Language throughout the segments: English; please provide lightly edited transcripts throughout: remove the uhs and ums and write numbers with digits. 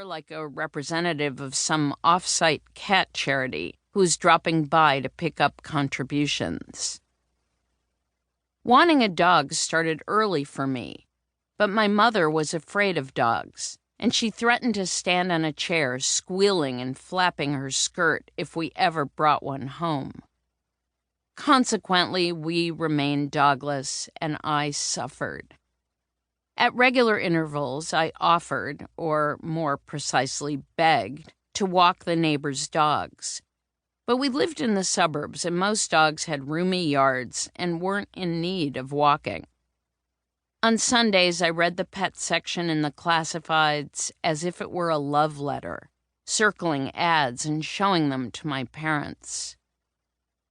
more like a representative of some off-site cat charity who's dropping by to pick up contributions. Wanting a dog started early for me, but my mother was afraid of dogs, and she threatened to stand on a chair squealing and flapping her skirt if we ever brought one home. Consequently, we remained dogless, and I suffered. At regular intervals, I offered, or more precisely begged, to walk the neighbors' dogs. But we lived in the suburbs, and most dogs had roomy yards and weren't in need of walking. On Sundays, I read the pet section in the classifieds as if it were a love letter, circling ads and showing them to my parents.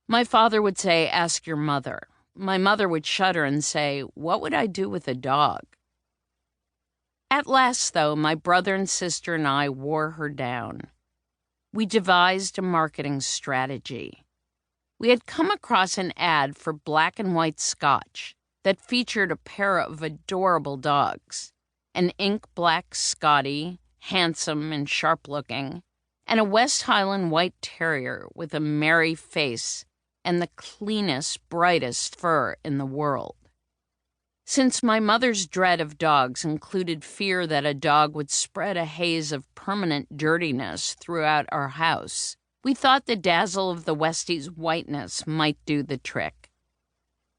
My father would say, "Ask your mother." My mother would shudder and say, "What would I do with a dog?" At last, though, my brother and sister and I wore her down. We devised a marketing strategy. We had come across an ad for black and white Scotch that featured a pair of adorable dogs, an ink-black Scottie, handsome and sharp-looking, and a West Highland white terrier with a merry face and the cleanest, brightest fur in the world. Since my mother's dread of dogs included fear that a dog would spread a haze of permanent dirtiness throughout our house, we thought the dazzle of the Westie's whiteness might do the trick.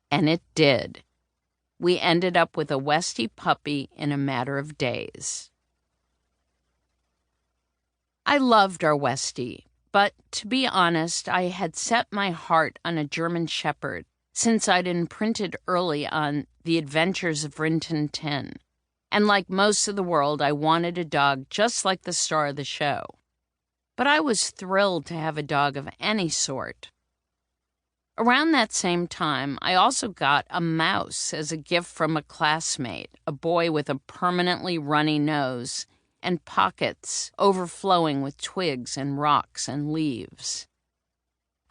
And it did. We ended up with a Westie puppy in a matter of days. I loved our Westie, but to be honest, I had set my heart on a German Shepherd since I'd imprinted early on The Adventures of Rin Tin Tin, and like most of the world, I wanted a dog just like the star of the show. But I was thrilled to have a dog of any sort. Around that same time, I also got a mouse as a gift from a classmate, a boy with a permanently runny nose and pockets overflowing with twigs and rocks and leaves.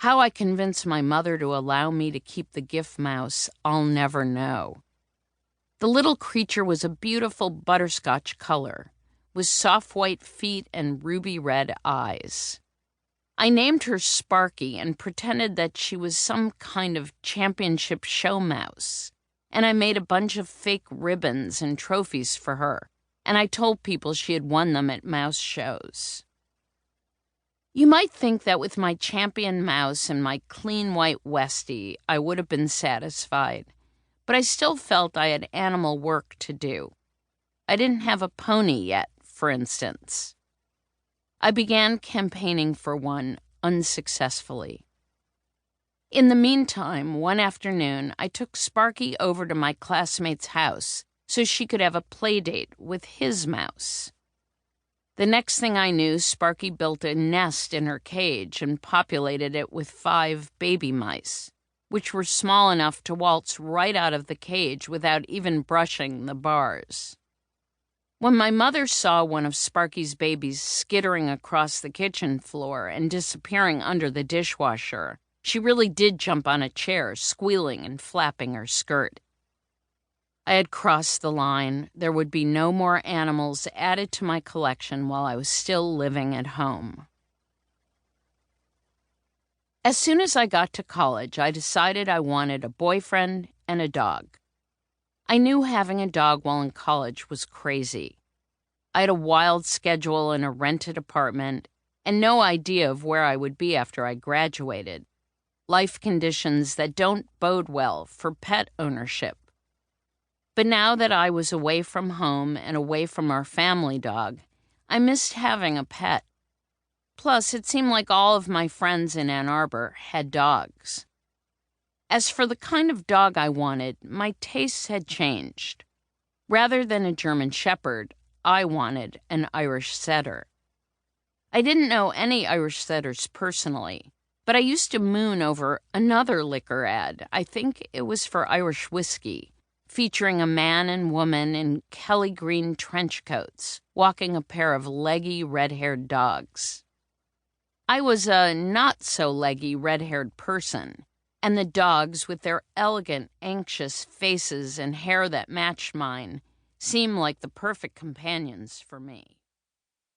How I convinced my mother to allow me to keep the gift mouse, I'll never know. The little creature was a beautiful butterscotch color, with soft white feet and ruby red eyes. I named her Sparky and pretended that she was some kind of championship show mouse, and I made a bunch of fake ribbons and trophies for her, and I told people she had won them at mouse shows. You might think that with my champion mouse and my clean white Westie, I would have been satisfied, but I still felt I had animal work to do. I didn't have a pony yet, for instance. I began campaigning for one unsuccessfully. In the meantime, one afternoon, I took Sparky over to my classmate's house so she could have a play date with his mouse. The next thing I knew, Sparky built a nest in her cage and populated it with 5 baby mice, which were small enough to waltz right out of the cage without even brushing the bars. When my mother saw one of Sparky's babies skittering across the kitchen floor and disappearing under the dishwasher, she really did jump on a chair, squealing and flapping her skirt. I had crossed the line. There would be no more animals added to my collection while I was still living at home. As soon as I got to college, I decided I wanted a boyfriend and a dog. I knew having a dog while in college was crazy. I had a wild schedule in a rented apartment and no idea of where I would be after I graduated. Life conditions that don't bode well for pet ownership. But now that I was away from home and away from our family dog, I missed having a pet. Plus, it seemed like all of my friends in Ann Arbor had dogs. As for the kind of dog I wanted, my tastes had changed. Rather than a German Shepherd, I wanted an Irish Setter. I didn't know any Irish Setters personally, but I used to moon over another liquor ad. I think it was for Irish whiskey, featuring a man and woman in Kelly green trench coats, walking a pair of leggy red-haired dogs. I was a not-so-leggy red-haired person, and the dogs, with their elegant, anxious faces and hair that matched mine, seemed like the perfect companions for me.